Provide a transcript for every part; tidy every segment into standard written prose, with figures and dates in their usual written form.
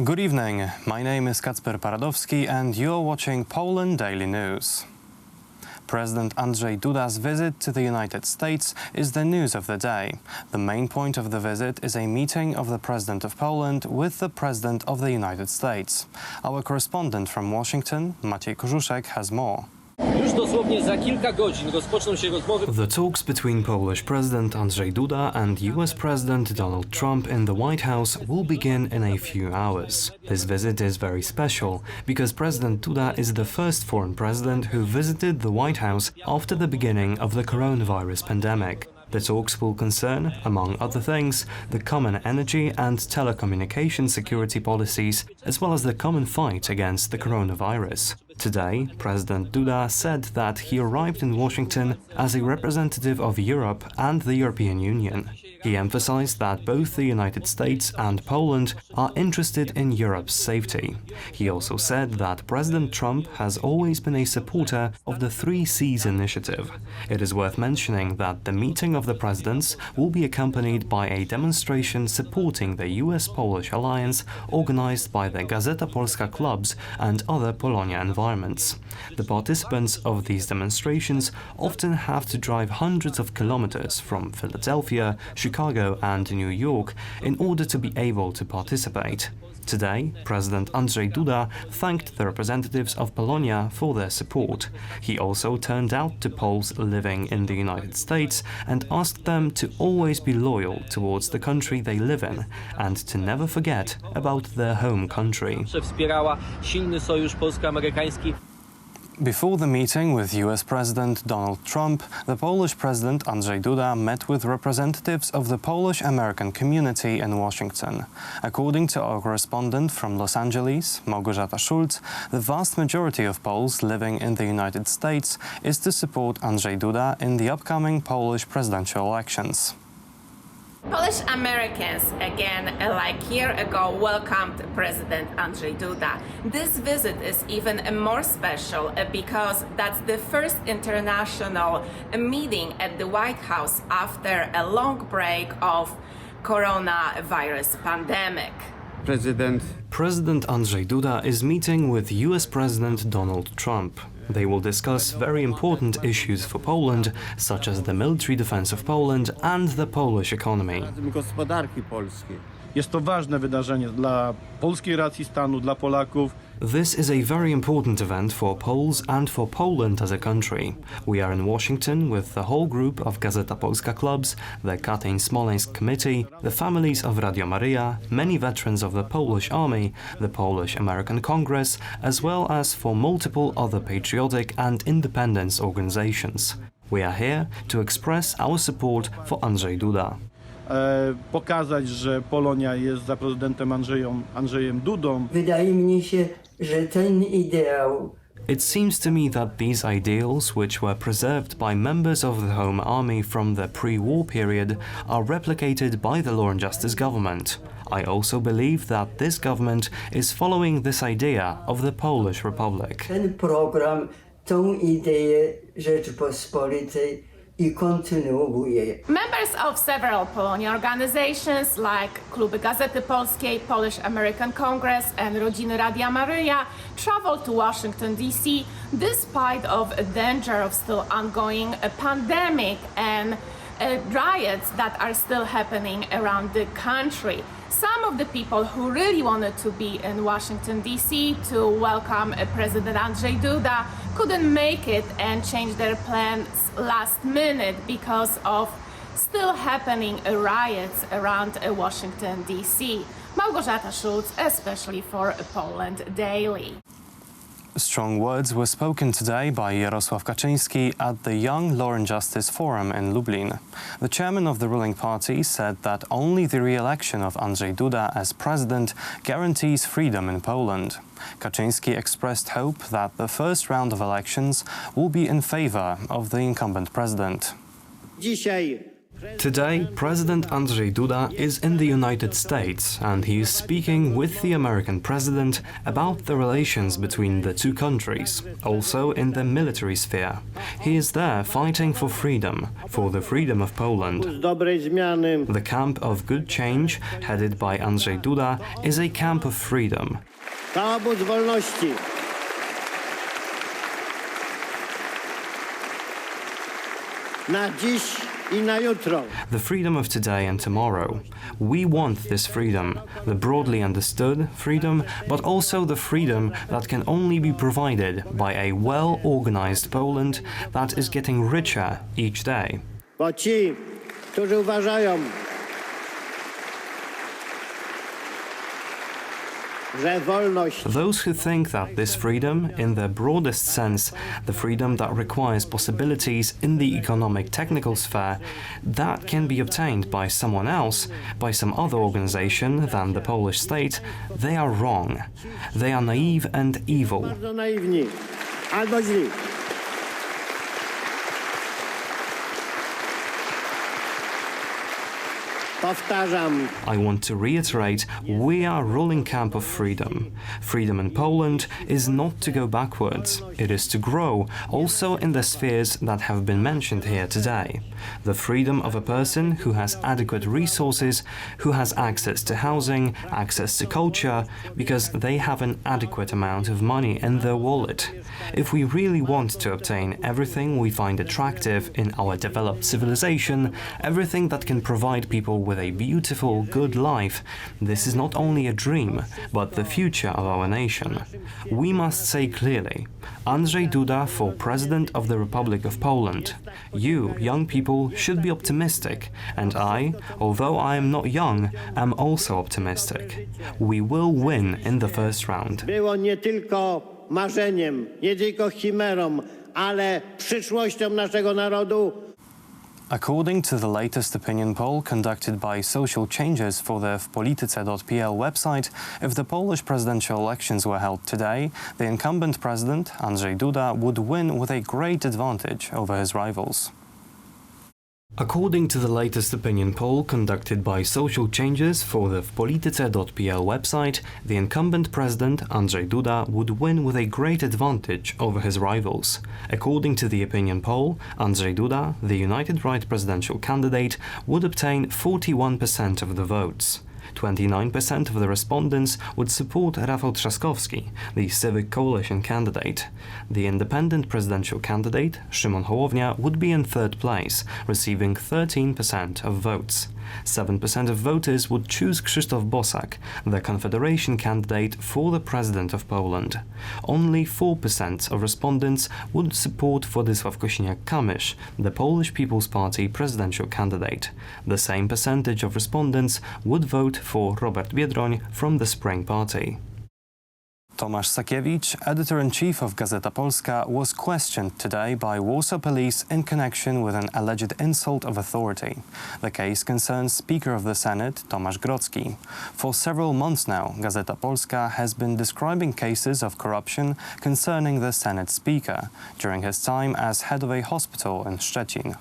Good evening, my name is Kacper Paradowski and you're watching Poland Daily News. President Andrzej Duda's visit to the United States is the news of the day. The main point of the visit is a meeting of the President of Poland with the President of the United States. Our correspondent from Washington, Maciej Korzuszek, has more. Już dosłownie za kilka godzin rozpoczną się rozmowy. The talks between Polish President Andrzej Duda and US President Donald Trump in the White House will begin in a few hours. This visit is very special because President Duda is the first foreign president who visited the White House after the beginning of the coronavirus pandemic. The talks will concern, among other things, the common energy and telecommunication security policies, as well as the common fight against the coronavirus. Today, President Duda said that he arrived in Washington as a representative of Europe and the European Union. He emphasized that both the United States and Poland are interested in Europe's safety. He also said that President Trump has always been a supporter of the 3 Cs initiative. It is worth mentioning that the meeting of the presidents will be accompanied by a demonstration supporting the US-Polish alliance organized by the Gazeta Polska clubs and other Polonia environments. The participants of these demonstrations often have to drive hundreds of kilometers from Philadelphia, Chicago and New York in order to be able to participate. Today, President Andrzej Duda thanked the representatives of Polonia for their support. He also turned out to Poles living in the United States and asked them to always be loyal towards the country they live in and to never forget about their home country. Wspierała silny sojusz polsko-amerykański. Before the meeting with US President Donald Trump, the Polish President Andrzej Duda met with representatives of the Polish-American community in Washington. According to our correspondent from Los Angeles, Małgorzata Schulz, the vast majority of Poles living in the United States is to support Andrzej Duda in the upcoming Polish presidential elections. Polish Americans, again, like a year ago, welcomed President Andrzej Duda. This visit is even more special because that's the first international meeting at the White House after a long break of coronavirus pandemic. President Andrzej Duda is meeting with US President Donald Trump. They will discuss very important issues for Poland, such as the military defense of Poland and the Polish economy. Jest to ważne wydarzenie dla polskiej racji stanu, dla Polaków. This is a very important event for Poles and for Poland as a country. We are in Washington with the whole group of Gazeta Polska clubs, the Katyń-Smoleńsk Committee, the families of Radio Maryja, many veterans of the Polish Army, the Polish-American Congress, as well as for multiple other patriotic and independence organizations. We are here to express our support for Andrzej Duda. Pokazać, że Polonia jest za prezydentem Andrzejem Dudą. Wydaje mi się, że ten ideał. It seems to me that these ideals, which were preserved by members of the Home Army from the pre-war period, are replicated by the Law and Justice government. I also believe that this government is following this idea of the Polish Republic. Ten program, tą ideę Rzeczypospolitej i kontynuuje. Members of several Polonia organizations like Kluby Gazety Polskiej, Polish-American Congress and Rodziny Radia Maryja traveled to Washington, D.C. despite of a danger of still ongoing pandemic and riots that are still happening around the country. Some of the people who really wanted to be in Washington, D.C. to welcome President Andrzej Duda couldn't make it and change their plans last minute because of still happening riots around Washington, D.C. Małgorzata Schulz, especially for Poland Daily. Strong words were spoken today by Jarosław Kaczyński at the Young Law and Justice Forum in Lublin. The chairman of the ruling party said that only the re-election of Andrzej Duda as president guarantees freedom in Poland. Kaczyński expressed hope that the first round of elections will be in favor of the incumbent president. Dzisiaj Today, President Andrzej Duda is in the United States and he is speaking with the American president about the relations between the two countries, also in the military sphere. He is there fighting for freedom, for the freedom of Poland. The camp of good change, headed by Andrzej Duda, is a camp of freedom. Obóz wolności. Na dziś I na jutro. The freedom of today and tomorrow. We want this freedom, the broadly understood freedom, but also the freedom that can only be provided by a well-organized Poland that is getting richer each day. Bo ci, którzy uważają, że wolność Those who think that this freedom, in the broadest sense, the freedom that requires possibilities in the economic technical sphere, that can be obtained by someone else, by some other organization than the Polish state, they are wrong. They are naive and evil. bardzo naiwni albo źli. Powtarzam. I want to reiterate, we are ruling camp of freedom. Freedom in Poland is not to go backwards, it is to grow, also in the spheres that have been mentioned here today. The freedom of a person who has adequate resources, who has access to housing, access to culture, because they have an adequate amount of money in their wallet. If we really want to obtain everything we find attractive in our developed civilization, everything that can provide people with a beautiful, good life, this is not only a dream, but the future of our nation. We must say clearly, Andrzej Duda for President of the Republic of Poland. You, young people, should be optimistic, and I, although I am not young, am also optimistic. We will win in the first round. Było nie tylko marzeniem, nie tylko chimerą, ale przyszłością naszego narodu. According to the latest opinion poll conducted by Social Changes for the wpolityce.pl website, if the Polish presidential elections were held today, the incumbent president, Andrzej Duda, would win with a great advantage over his rivals. According to the latest opinion poll conducted by Social Changes for the wpolityce.pl website, the incumbent president, Andrzej Duda, would win with a great advantage over his rivals. According to the opinion poll, Andrzej Duda, the United Right presidential candidate, would obtain 41% of the votes. 29% of the respondents would support Rafał Trzaskowski, the Civic Coalition candidate. The independent presidential candidate, Szymon Hołownia, would be in third place, receiving 13% of votes. 7% of voters would choose Krzysztof Bosak, the Confederation candidate for the President of Poland. Only 4% of respondents would support Władysław Kosiniak-Kamysz, the Polish People's Party presidential candidate. The same percentage of respondents would vote for Robert Biedroń from the Spring Party. Tomasz Sakiewicz, editor-in-chief of Gazeta Polska, was questioned today by Warsaw Police in connection with an alleged insult of authority. The case concerns Speaker of the Senate, Tomasz Grodzki. For several months now, Gazeta Polska has been describing cases of corruption concerning the Senate Speaker during his time as head of a hospital in Szczecin.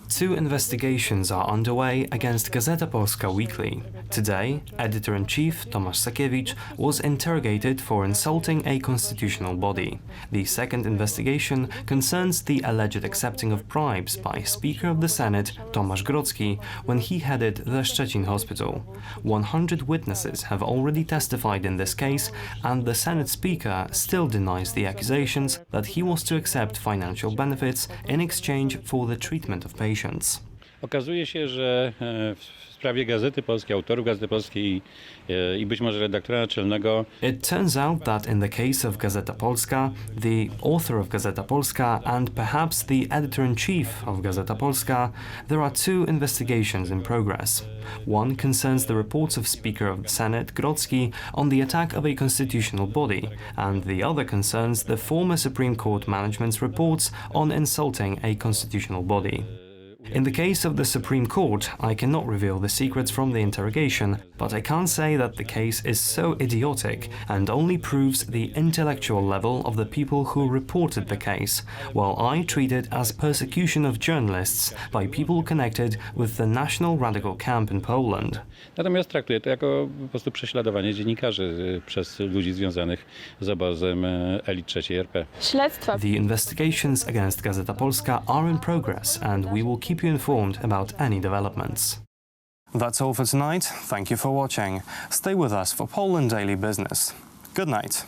Two investigations are underway against Gazeta Polska Weekly. Today, editor-in-chief Tomasz Sakiewicz was interrogated for insulting a constitutional body. The second investigation concerns the alleged accepting of bribes by Speaker of the Senate Tomasz Grodzki when he headed the Szczecin hospital. 100 witnesses have already testified in this case, and the Senate Speaker still denies the accusations that he was to accept financial benefits in exchange for the treatment of patients. Okazuje się, że w sprawie Gazety Polskiej, autorów Gazety Polskiej i być może redaktora naczelnego. It turns out that in the case of Gazeta Polska, the author of Gazeta Polska and perhaps the editor-in-chief of Gazeta Polska, there are two investigations in progress. One concerns the reports of Speaker of the Senate Grodzki on the attack of a constitutional body, and the other concerns the former Supreme Court management's reports on insulting a constitutional body. In the case of the Supreme Court, I cannot reveal the secrets from the interrogation, but I can't say that the case is so idiotic and only proves the intellectual level of the people who reported the case, while I treat it as persecution of journalists by people connected with the national radical camp in Poland. Natomiast traktuję to jako po prostu prześladowanie dziennikarzy przez ludzi związanych z obozem elit III RP. Śledztwa. The investigations against Gazeta Polska are in progress and we will keep you informed about any developments. That's all for tonight. Thank you for watching. Stay with us for Poland Daily Business. Good night.